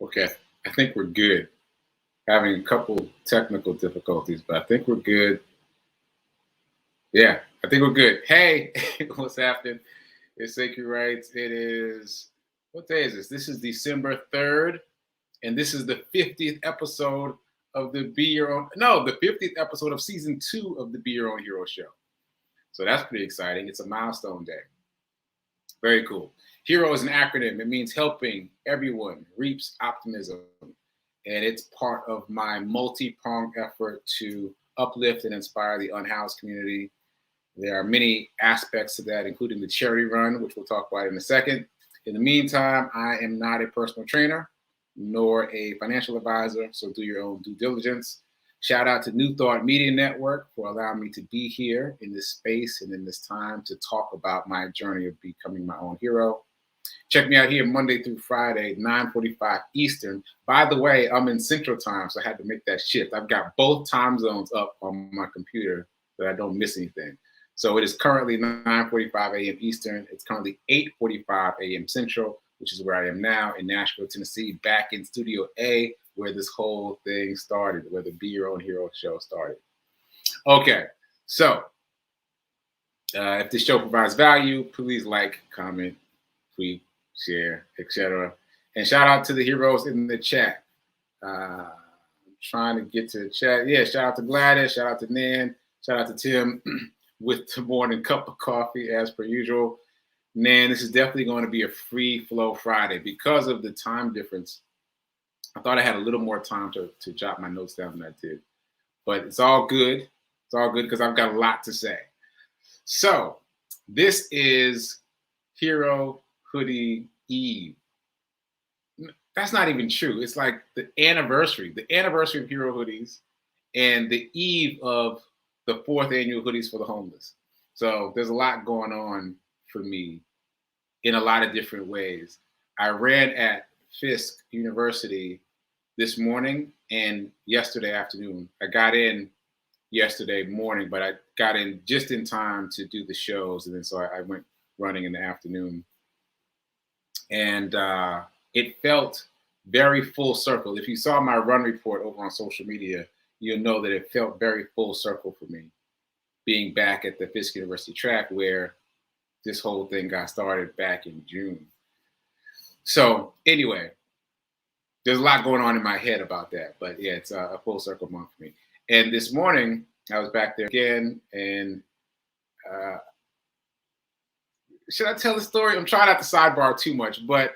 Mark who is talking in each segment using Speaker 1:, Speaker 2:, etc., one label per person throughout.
Speaker 1: Okay, I think we're good. Having a couple technical difficulties, but I think we're good. Yeah, I think we're good. Hey, what's happening? It's sekouwrites. It is, what day is this? This is December 3rd, and this is the 50th episode of the Be Your Own, no, the 50th episode of season 2 of the Be Your Own Hero show. So that's pretty exciting. It's a milestone day. Very cool. HERO is an acronym. It means helping everyone reaps optimism. And it's part of my multi-pronged effort to uplift and inspire the unhoused community. There are many aspects to that, including the charity run, which we'll talk about in a second. In the meantime, I am not a personal trainer nor a financial advisor, so do your own due diligence. Shout out to New Thought Media Network for allowing me to be here in this space and in this time to talk about my journey of becoming my own hero. Check me out here Monday through Friday, 9:45 Eastern. By the way, I'm in Central Time, so I had to make that shift. I've got both time zones up on my computer so I don't miss anything. So it is currently 9:45 a.m. Eastern. It's currently 8:45 a.m. Central, which is where I am now in Nashville, Tennessee, back in Studio A, where this whole thing started, where the Be Your Own Hero show started. Okay, so if this show provides value, please like, comment, tweet, share, etc. And shout out to the heroes in the chat. I'm trying to get to the chat. Yeah, shout out to Gladys, shout out to Nan, shout out to Tim with the morning cup of coffee as per usual. Nan, this is definitely going to be a free flow Friday because of the time difference. I thought I had a little more time to jot my notes down than I did, but it's all good. It's all good because I've got a lot to say. So this is Hero Hoodie Eve. That's not even true. It's like the anniversary of Hero Hoodies and the eve of the 4th annual Hoodies for the Homeless. So there's a lot going on for me in a lot of different ways. I ran at Fisk University this morning and yesterday afternoon. I got in yesterday morning, but I got in just in time to do the shows. And then so I went running in the afternoon. And it felt very full circle. If you saw my run report over on social media, you'll know that it felt very full circle for me being back at the Fisk University track where this whole thing got started back in June. So anyway, there's a lot going on in my head about that, but yeah, it's a full circle month for me. And this morning I was back there again, and should I tell the story? I'm trying not to sidebar too much, but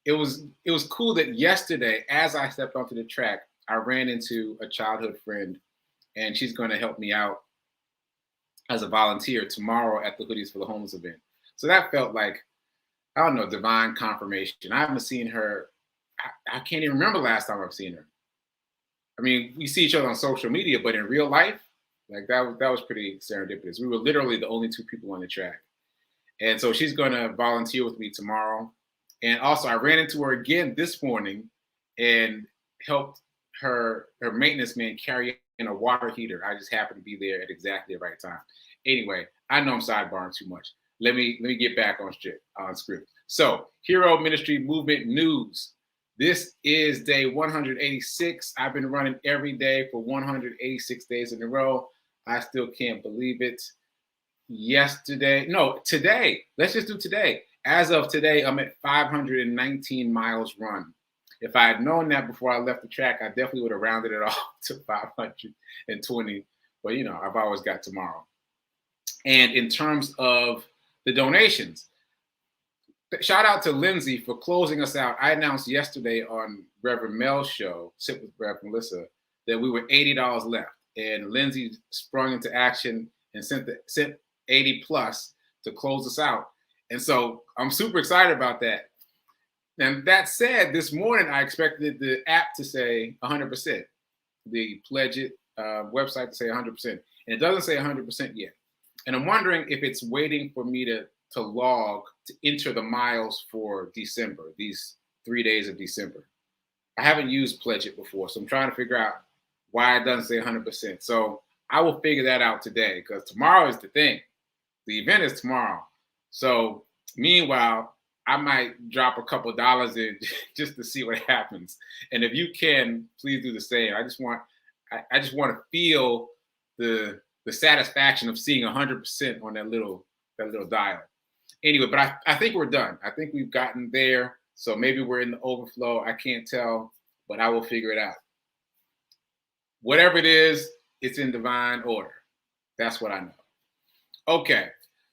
Speaker 1: it was cool that yesterday, as I stepped onto the track, I ran into a childhood friend, and she's going to help me out as a volunteer tomorrow at the Hoodies for the Homeless event. So that felt like, I don't know, divine confirmation. I haven't seen her. I can't even remember last time I've seen her. I mean, we see each other on social media, but in real life, like that was pretty serendipitous. We were literally the only 2 people on the track. And so she's going to volunteer with me tomorrow. And also I ran into her again this morning and helped her maintenance man carry in a water heater. I just happened to be there at exactly the right time. Anyway, I know I'm sidebarring too much. Let me get back on script. So Hero Ministry Movement News. This is day 186. I've been running every day for 186 days in a row. I still can't believe it. Today. Let's just do today. As of today, I'm at 519 miles run. If I had known that before I left the track, I definitely would have rounded it off to 520. But, I've always got tomorrow. And in terms of the donations, shout out to Lindsay for closing us out. I announced yesterday on Reverend Mel's show, Sit with Reverend Melissa, that we were $80 left. And Lindsay sprung into action and sent 80 plus to close us out. And so I'm super excited about that. And that said, this morning I expected the app to say 100%, the Pledge It website to say 100%. And it doesn't say 100% yet. And I'm wondering if it's waiting for me to log to enter the miles for December, these 3 days of December. I haven't used Pledge It before, so I'm trying to figure out why it doesn't say 100%. So I will figure that out today, because tomorrow is the thing. The event is tomorrow. So meanwhile, I might drop a couple dollars in just to see what happens. And if you can, please do the same. I just want to feel the satisfaction of seeing 100% on that little dial. Anyway, but I think we're done. I think we've gotten there. So maybe we're in the overflow. I can't tell, but I will figure it out. Whatever it is, it's in divine order. That's what I know. Okay,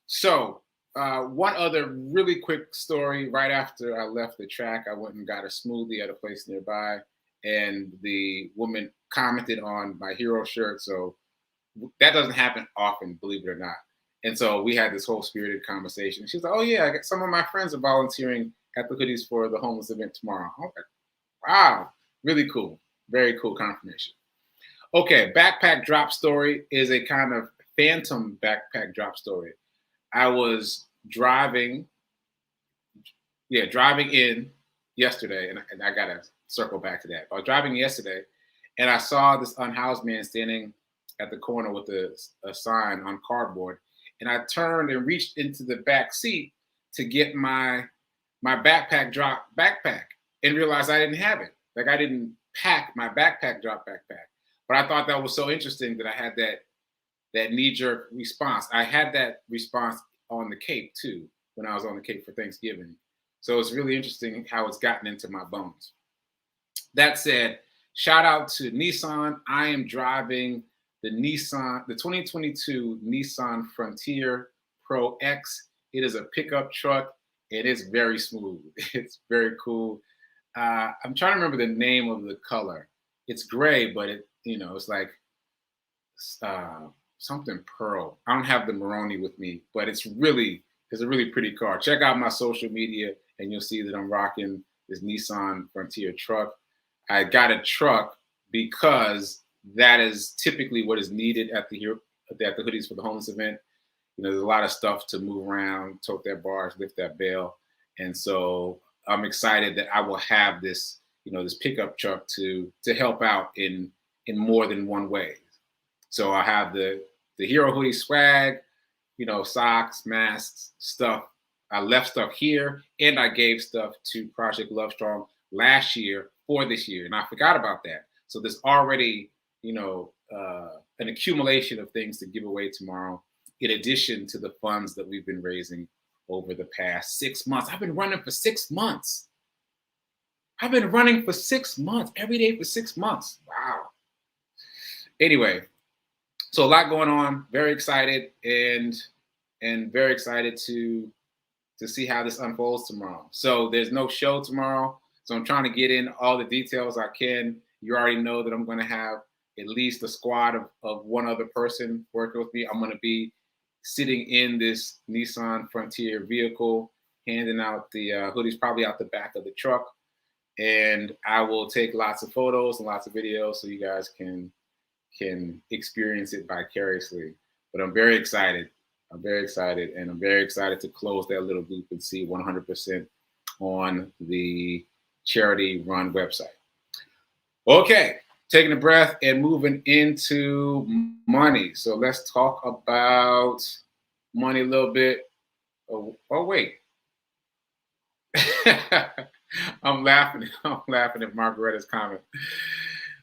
Speaker 1: so one other really quick story. Right after I left the track, I went and got a smoothie at a place nearby, and the woman commented on my hero shirt. So that doesn't happen often, believe it or not. And so we had this whole spirited conversation. She's like, "Oh yeah, I got some of my friends are volunteering at the hoodies for the homeless event tomorrow." I'm like, wow, really cool, very cool confirmation. Okay, backpack drop story is a kind of phantom backpack drop story. I was driving in yesterday, and I gotta circle back to that. I was driving yesterday, and I saw this unhoused man standing at the corner with a sign on cardboard, and I turned and reached into the back seat to get my backpack drop backpack, and realized I didn't have it. Like I didn't pack my backpack drop backpack. But I thought that was so interesting that I had that knee-jerk response. I had that response on the Cape too, when I was on the Cape for Thanksgiving. So it's really interesting how it's gotten into my bones. That said, shout out to Nissan. I am driving the 2022 Nissan Frontier Pro X. It is a pickup truck. It is very smooth. It's very cool. I'm trying to remember the name of the color. It's gray, but it's like something pearl. I don't have the Maroni with me, but it's a really pretty car. Check out my social media and you'll see that I'm rocking this Nissan Frontier truck. I got a truck because that is typically what is needed at the hoodies for the homeless event. There's a lot of stuff to move around, tote that barge, lift that bale. And so I'm excited that I will have this, this pickup truck to help out in more than one way. So I have the hero hoodie swag, socks, masks, stuff. I left stuff here, and I gave stuff to Project Love Strong last year for this year, and I forgot about that. So there's already, an accumulation of things to give away tomorrow, in addition to the funds that we've been raising over the past 6 months. I've been running for 6 months. Every day for 6 months. Wow. Anyway, so a lot going on. Very excited and very excited to see how this unfolds tomorrow. So there's no show tomorrow. So I'm trying to get in all the details I can. You already know that I'm going to have at least a squad of one other person working with me. I'm going to be sitting in this Nissan Frontier vehicle, handing out the hoodies, probably out the back of the truck. And I will take lots of photos and lots of videos so you guys can experience it vicariously. But I'm very excited. And I'm very excited to close that little loop and see 100% on the charity run website. Okay, taking a breath and moving into money. So let's talk about money a little bit. Oh wait. I'm laughing at Margaretta's comment.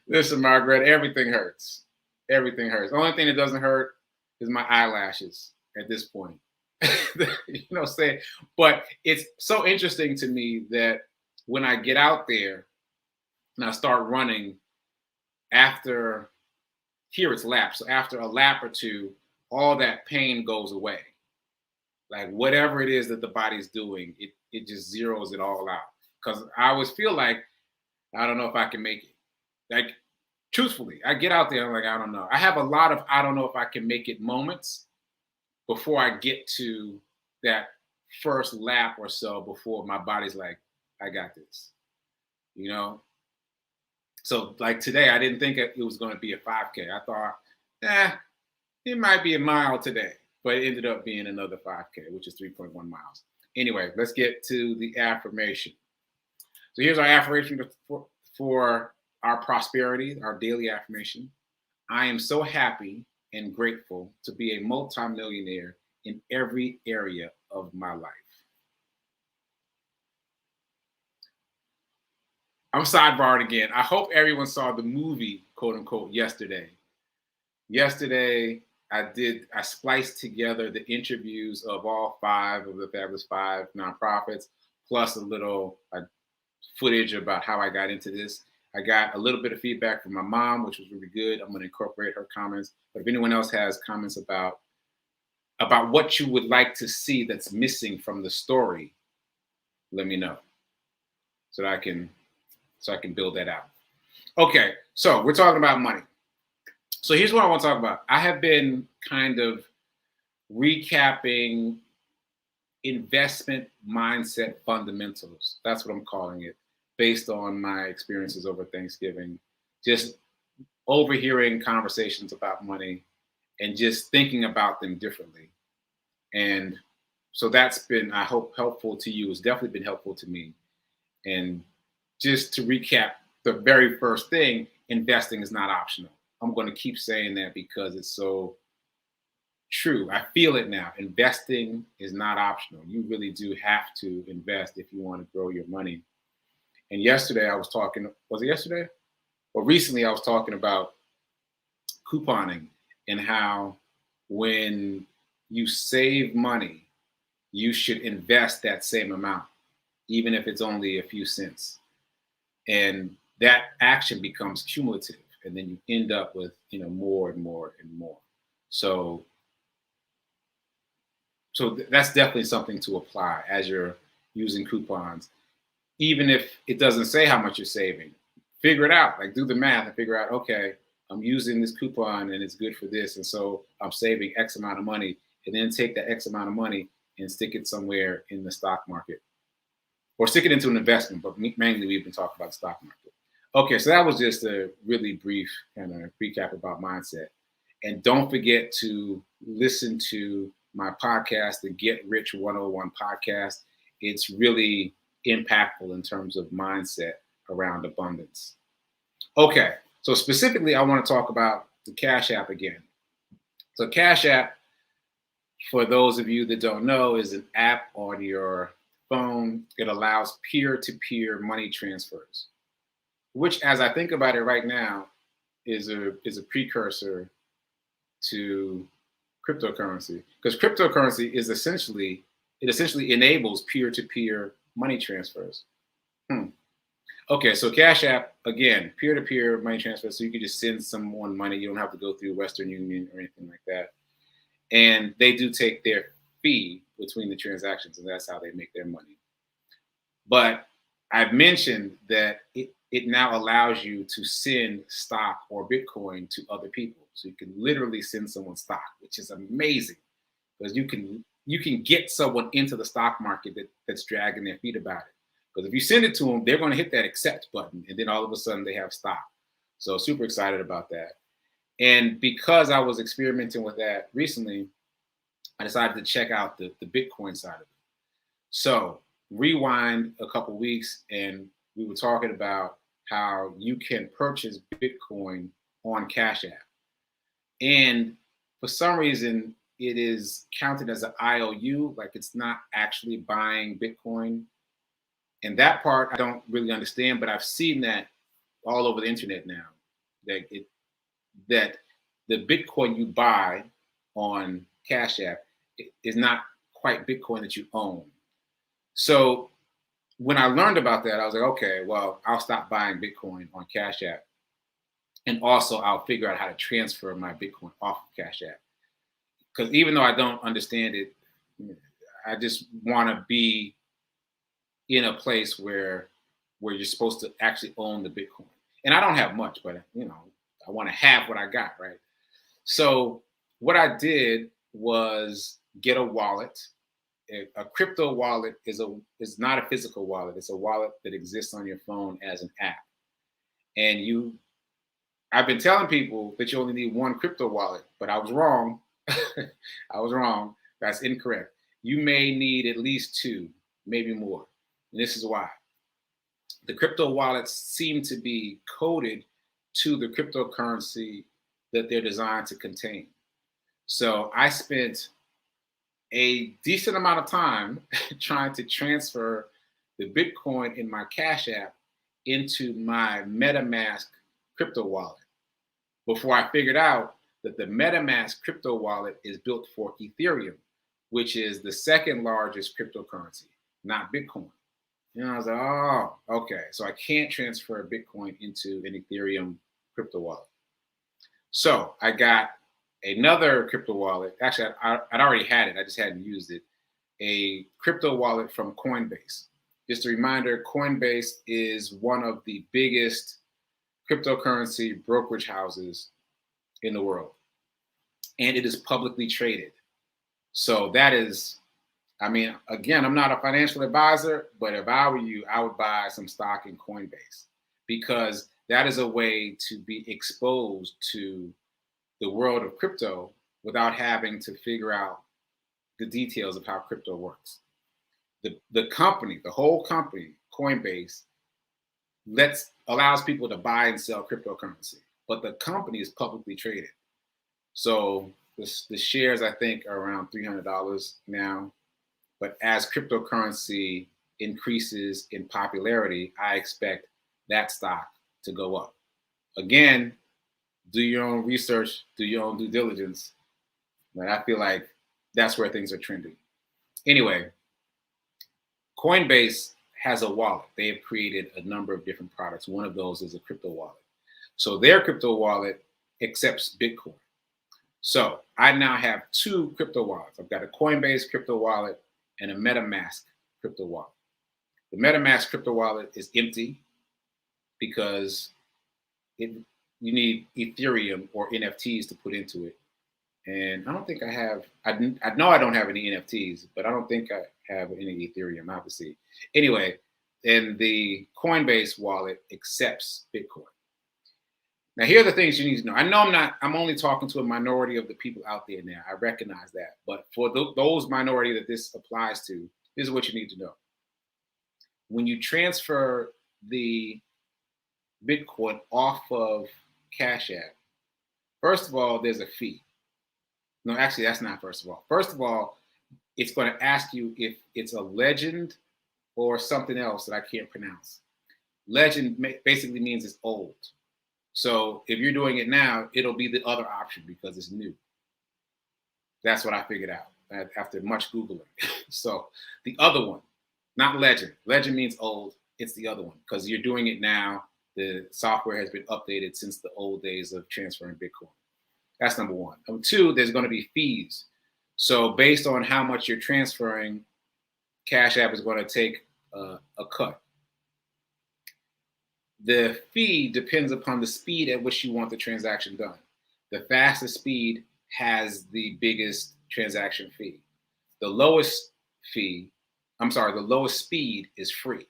Speaker 1: Listen, Margaret, everything hurts. Everything hurts. The only thing that doesn't hurt is my eyelashes at this point. Saying, but it's so interesting to me that when I get out there and I start running, after it's laps. So after a lap or two, all that pain goes away. Like whatever it is that the body's doing, it just zeroes it all out. Because I always feel like, I don't know if I can make it. Like, truthfully, I get out there, I'm like, I don't know. I have a lot of I don't know if I can make it moments before I get to that first lap or so, before my body's like, I got this. So like today, I didn't think it was going to be a 5K. I thought, it might be a mile today, but it ended up being another 5K, which is 3.1 miles. Anyway, let's get to the affirmation. So here's our affirmation for our prosperity, our daily affirmation. I am so happy and grateful to be a multimillionaire in every area of my life. I'm sidebarring again. I hope everyone saw the movie, quote unquote, yesterday. Yesterday, I spliced together the interviews of all 5 of the Fabulous 5 nonprofits, plus a little footage about how I got into this. I got a little bit of feedback from my mom, which was really good. I'm going to incorporate her comments. But if anyone else has comments about what you would like to see that's missing from the story, let me know so that I can build that out. Okay, so we're talking about money. So here's what I want to talk about. I have been kind of recapping investment mindset fundamentals. That's what I'm calling it, based on my experiences over Thanksgiving, just overhearing conversations about money and just thinking about them differently. And so that's been, I hope, helpful to you. It's definitely been helpful to me. And just to recap, the very first thing, investing is not optional. I'm going to keep saying that because it's so true. I feel it now. Investing is not optional. You really do have to invest if you want to grow your money. And yesterday I was talking, was it yesterday? Well, recently I was talking about couponing and how when you save money, you should invest that same amount, even if it's only a few cents. And that action becomes cumulative. And then you end up with, more and more and more. So that's definitely something to apply as you're using coupons. Even if it doesn't say how much you're saving, figure it out. Like, do the math and figure out, okay, I'm using this coupon and it's good for this. And so I'm saving X amount of money, and then take that X amount of money and stick it somewhere in the stock market or stick it into an investment. But mainly we've been talking about the stock market. Okay, so that was just a really brief kind of recap about mindset. And don't forget to listen to my podcast, the Get Rich 101 podcast. It's really impactful in terms of mindset around abundance. Okay, so specifically, I want to talk about the Cash App again. So Cash App, for those of you that don't know, is an app on your phone. It allows peer-to-peer money transfers, which, as I think about it right now, is a precursor to cryptocurrency, because cryptocurrency is essentially enables peer-to-peer money transfers. Okay, so Cash App, again, peer-to-peer money transfer, so you can just send someone money. You don't have to go through Western Union or anything like that. And they do take their fee between the transactions, and that's how they make their money. But I've mentioned that it now allows you to send stock or Bitcoin to other people. So you can literally send someone stock, which is amazing, because you can get someone into the stock market that's dragging their feet about it. Because if you send it to them, they're going to hit that accept button, and then all of a sudden they have stock. So super excited about that. And because I was experimenting with that recently, I decided to check out the Bitcoin side of it. So rewind a couple weeks, and we were talking about how you can purchase Bitcoin on Cash App. And for some reason, it is counted as an IOU, like it's not actually buying Bitcoin. And that part I don't really understand, but I've seen that all over the internet now, that the Bitcoin you buy on Cash App is not quite Bitcoin that you own. So when I learned about that, I was like, okay, well, I'll stop buying Bitcoin on Cash App. And also I'll figure out how to transfer my Bitcoin off of Cash App. Because even though I don't understand it, I just want to be in a place where you're supposed to actually own the Bitcoin. And I don't have much, but I want to have what I got, right? So what I did was get a wallet. A crypto wallet is not a physical wallet. It's a wallet that exists on your phone as an app. And I've been telling people that you only need one crypto wallet, but I was wrong. I was wrong. That's incorrect. You may need at least 2, maybe more. And this is why. The crypto wallets seem to be coded to the cryptocurrency that they're designed to contain. So I spent a decent amount of time trying to transfer the Bitcoin in my Cash App into my MetaMask crypto wallet before I figured out that the MetaMask crypto wallet is built for Ethereum, which is the second largest cryptocurrency, not Bitcoin. And I was like, oh, okay. So I can't transfer Bitcoin into an Ethereum crypto wallet. So I got another crypto wallet. Actually, I'd already had it. I just hadn't used it. A crypto wallet from Coinbase. Just a reminder, Coinbase is one of the biggest cryptocurrency brokerage houses in the world. And it is publicly traded. So that is, I mean, again, I'm not a financial advisor, but if I were you, I would buy some stock in Coinbase because that is a way to be exposed to the world of crypto without having to figure out the details of how crypto works. The company, the whole company, Coinbase, allows people to buy and sell cryptocurrency, but the company is publicly traded. So the shares, I think, are around $300 now. But as cryptocurrency increases in popularity, I expect that stock to go up. Again, do your own research, do your own due diligence. But I feel like that's where things are trending. Anyway, Coinbase has a wallet. They have created a number of different products. One of those is a crypto wallet. So their crypto wallet accepts Bitcoin. So I now have two crypto wallets. I've got a Coinbase crypto wallet and a MetaMask crypto wallet. The MetaMask crypto wallet is empty because you need Ethereum or NFTs to put into it. And I don't think I have, I know I don't have any NFTs, but I don't think I have any Ethereum, I have to see. Anyway, and the Coinbase wallet accepts Bitcoin. Now, here are the things you need to know. I know I'm only talking to a minority of the people out there now. I recognize that. But for those minority that this applies to, this is what you need to know. When you transfer the Bitcoin off of Cash App, first of all, there's a fee. No, actually, that's not first of all. First of all, it's going to ask you if it's a legend or something else that I can't pronounce. Legend basically means it's old. So if you're doing it now, it'll be the other option because it's new. That's what I figured out after much Googling. So the other one, not legend. Legend means old. It's the other one because you're doing it now. The software has been updated since the old days of transferring Bitcoin. That's number one. Number two, there's going to be fees. So based on how much you're transferring, Cash App is going to take a cut. The fee depends upon the speed at which you want the transaction done. The fastest speed has the biggest transaction fee. The lowest speed is free,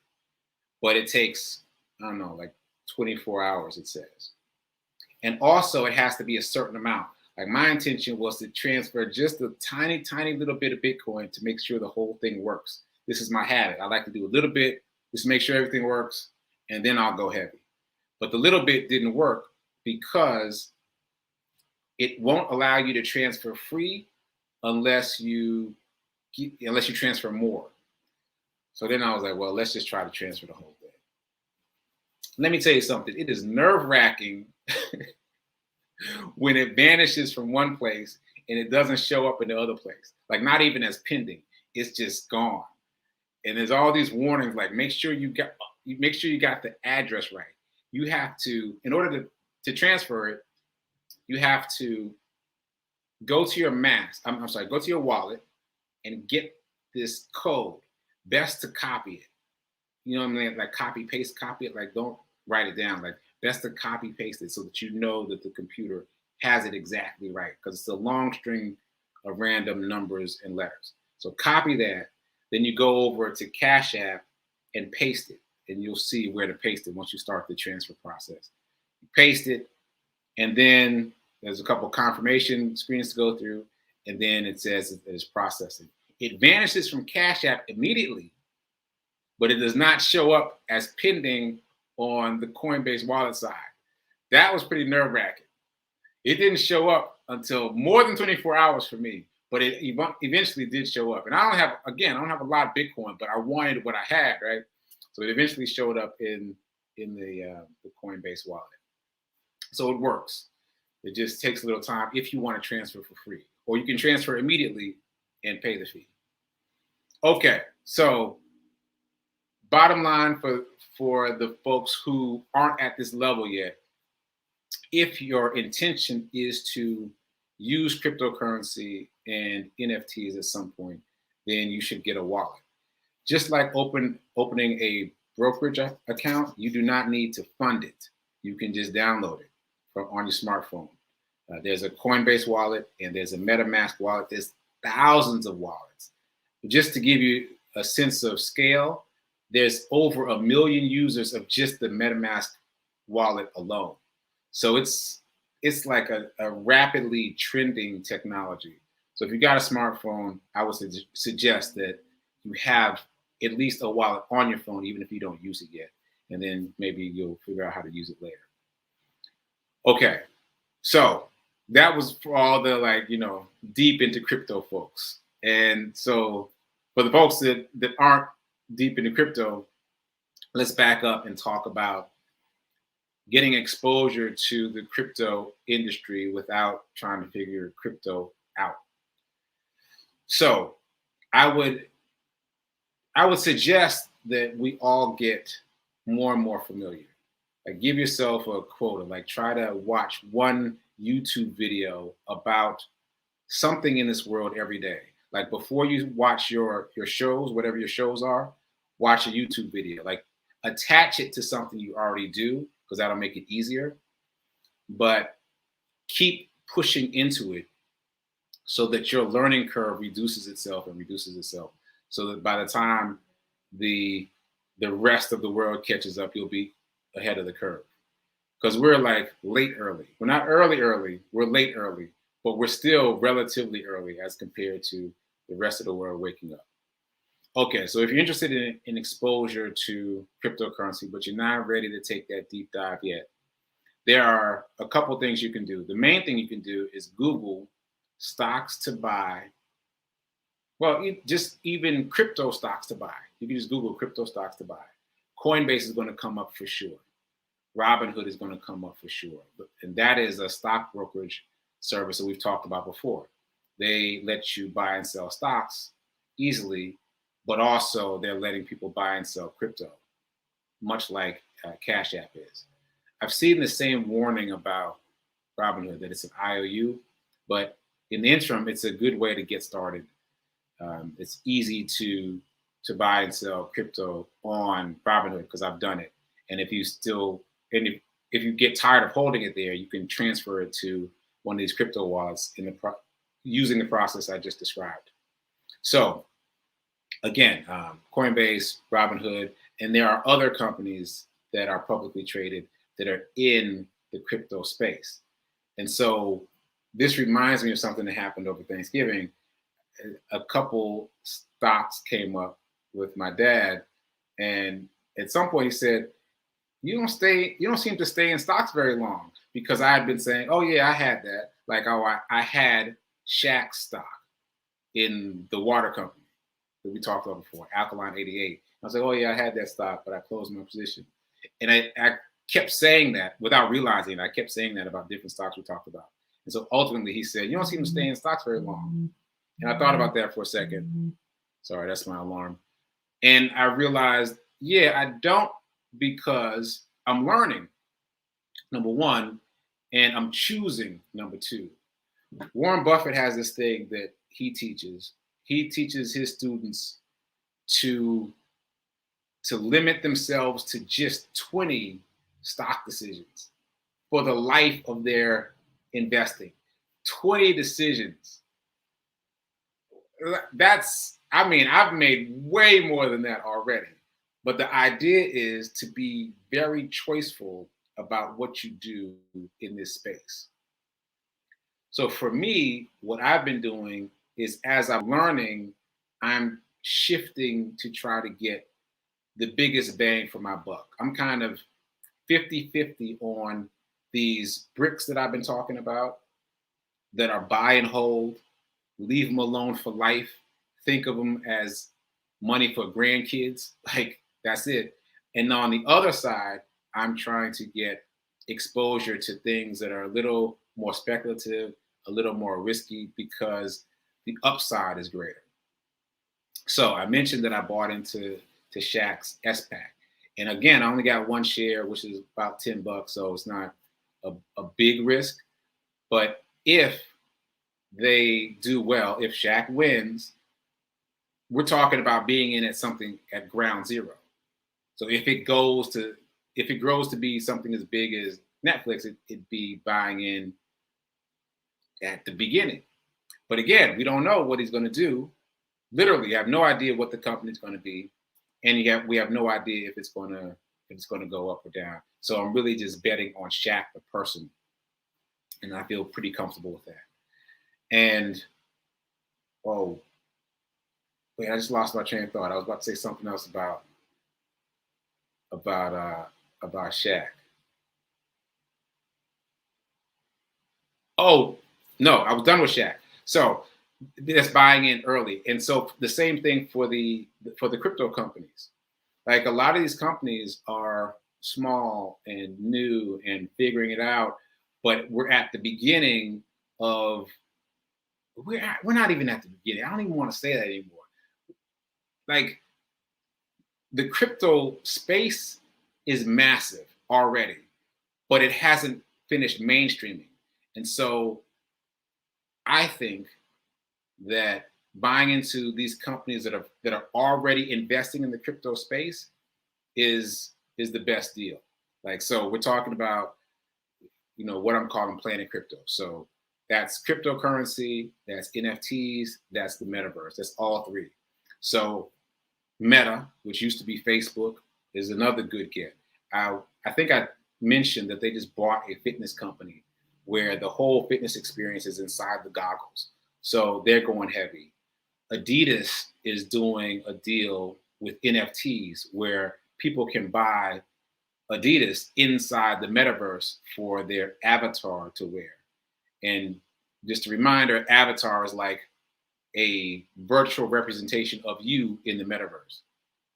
Speaker 1: but it takes, I don't know, like 24 hours, it says. And also it has to be a certain amount. Like my intention was to transfer just a tiny, tiny little bit of Bitcoin to make sure the whole thing works. This is my habit. I like to do a little bit, just make sure everything works, and then I'll go heavy. But the little bit didn't work because it won't allow you to transfer free unless you transfer more. So then I was like, well, let's just try to transfer the whole thing. Let me tell you something. It is nerve-wracking when it vanishes from one place and it doesn't show up in the other place. Like not even as pending. It's just gone. And there's all these warnings like make sure you got the address right. You have to, in order to transfer it, you have to go to your go to your wallet and get this code. Best to copy it. You know what I mean? Like copy, paste, copy it. Like don't write it down. Like best to copy, paste it so that you know that the computer has it exactly right because it's a long string of random numbers and letters. So copy that. Then you go over to Cash App and paste it. And you'll see where to paste it once you start the transfer process. You paste it, and then there's a couple of confirmation screens to go through, and then it says it's processing. It vanishes from Cash App immediately, but it does not show up as pending on the Coinbase wallet side. That was pretty nerve-wracking. It didn't show up until more than 24 hours for me, but it eventually did show up. And I don't have a lot of Bitcoin, but I wanted what I had, right? So it eventually showed up in the Coinbase wallet. So it works. It just takes a little time if you want to transfer for free, or you can transfer immediately and pay the fee. Okay, so bottom line for the folks who aren't at this level yet, if your intention is to use cryptocurrency and NFTs at some point, then you should get a wallet. Just like opening a brokerage account, you do not need to fund it. You can just download it on your smartphone. There's a Coinbase wallet and there's a MetaMask wallet. There's thousands of wallets. Just to give you a sense of scale, there's over 1 million users of just the MetaMask wallet alone. So it's like a rapidly trending technology. So if you got a smartphone, I would suggest that you have at least a wallet on your phone, even if you don't use it yet. And then maybe you'll figure out how to use it later. Okay, so that was for all the deep into crypto folks. And so for the folks that aren't deep into crypto, let's back up and talk about getting exposure to the crypto industry without trying to figure crypto out. So I would suggest that we all get more and more familiar. Like, give yourself a quota, like try to watch one YouTube video about something in this world every day. Like, before you watch your shows, whatever your shows are, watch a YouTube video. Like, attach it to something you already do, because that'll make it easier. But keep pushing into it so that your learning curve reduces itself, so that by the time the rest of the world catches up, you'll be ahead of the curve. Because we're like late early. We're not early, we're late early, but we're still relatively early as compared to the rest of the world waking up. Okay, so if you're interested in exposure to cryptocurrency, but you're not ready to take that deep dive yet, there are a couple things you can do. The main thing you can do is Google stocks to buy. Well, just even crypto stocks to buy. You can just Google crypto stocks to buy. Coinbase is going to come up for sure. Robinhood is going to come up for sure. And that is a stock brokerage service that we've talked about before. They let you buy and sell stocks easily, but also they're letting people buy and sell crypto, much like Cash App is. I've seen the same warning about Robinhood, that it's an IOU, but in the interim, it's a good way to get started. It's easy to buy and sell crypto on Robinhood because I've done it. And if you get tired of holding it there, you can transfer it to one of these crypto wallets using the process I just described. So again, Coinbase, Robinhood, and there are other companies that are publicly traded that are in the crypto space. And so this reminds me of something that happened over Thanksgiving. A couple stocks came up with my dad, and at some point he said, you don't seem to stay in stocks very long, because I had been saying, oh yeah, I had that. Like, I had Shaq stock in the water company that we talked about before, Alkaline 88. I was like, oh yeah, I had that stock, but I closed my position. And I kept saying that without realizing it. I kept saying that about different stocks we talked about. And so ultimately he said, you don't seem to stay in stocks very long. And I thought about that for a second. Sorry, that's my alarm. And I realized, yeah, I don't, because I'm learning, number one, and I'm choosing, number two. Warren Buffett has this thing that he teaches. He teaches his students to limit themselves to just 20 stock decisions for the life of their investing. 20 decisions. I've made way more than that already. But the idea is to be very choiceful about what you do in this space. So for me, what I've been doing is, as I'm learning, I'm shifting to try to get the biggest bang for my buck. I'm kind of 50-50 on these bricks that I've been talking about that are buy and hold, leave them alone for life. Think of them as money for grandkids. Like, that's it. And on the other side I'm trying to get exposure to things that are a little more speculative, a little more risky, because the upside is greater. So I mentioned that I bought into Shaq's SPAC. And again, I only got one share, which is about $10, so it's not a big risk. But if they do well, if Shaq wins, we're talking about being in at something at ground zero. So if it grows to be something as big as Netflix, it'd be buying in at the beginning. But again, we don't know what he's going to do. Literally, you have no idea what the company's going to be, and we have no idea if it's going to go up or down. So I'm really just betting on Shaq the person, and I feel pretty comfortable with that. And oh, wait, I just lost my train of thought. I was about to say something else about Shaq. Oh no, I was done with Shaq. So that's buying in early. And so the same thing for the crypto companies. Like, a lot of these companies are small and new and figuring it out, but we're at the beginning of we're not even at the beginning. I don't even want to say that anymore. Like, the crypto space is massive already, but it hasn't finished mainstreaming. And so I think that buying into these companies that are already investing in the crypto space is the best deal. Like, so we're talking about, what I'm calling Planet Crypto. So that's cryptocurrency, that's NFTs, that's the metaverse. That's all three. So Meta, which used to be Facebook, is another good get. I think I mentioned that they just bought a fitness company where the whole fitness experience is inside the goggles. So they're going heavy. Adidas is doing a deal with NFTs where people can buy Adidas inside the metaverse for their avatar to wear. And just a reminder, avatar is like a virtual representation of you in the metaverse.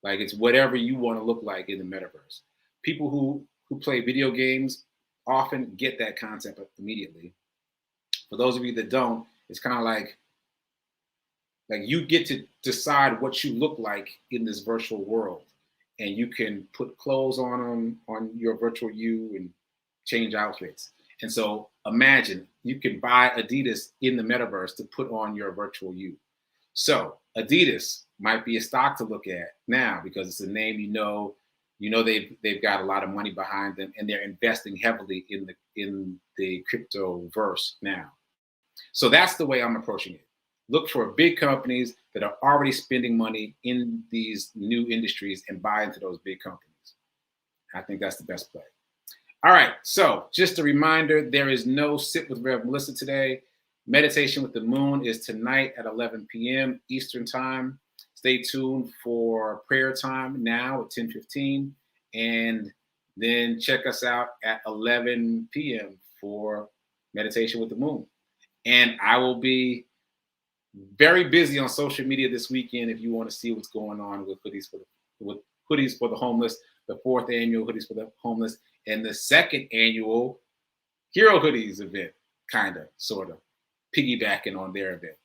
Speaker 1: Like, it's whatever you want to look like in the metaverse. People who play video games often get that concept immediately. For those of you that don't, it's kind of like you get to decide what you look like in this virtual world, and you can put clothes on your virtual you and change outfits. And so imagine you can buy Adidas in the metaverse to put on your virtual you. So Adidas might be a stock to look at now because it's a name they've got a lot of money behind them, and they're investing heavily in the crypto verse now. So that's the way I'm approaching it. Look for big companies that are already spending money in these new industries and buy into those big companies. I think that's the best play. All right, so just a reminder, there is no Sit with Rev Melissa today. Meditation with the Moon is tonight at 11 p.m. Eastern Time. Stay tuned for prayer time now at 10:15, and then check us out at 11 p.m. for Meditation with the Moon. And I will be very busy on social media this weekend if you want to see what's going on with Hoodies for the Homeless, the 4th annual Hoodies for the Homeless, and the 2nd annual Hero Hoodies event, kind of, sort of, piggybacking on their event.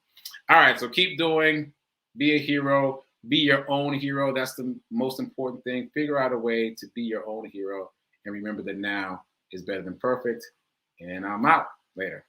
Speaker 1: All right, so keep doing, be a hero, be your own hero. That's the most important thing. Figure out a way to be your own hero, and remember that now is better than perfect. And I'm out. Later.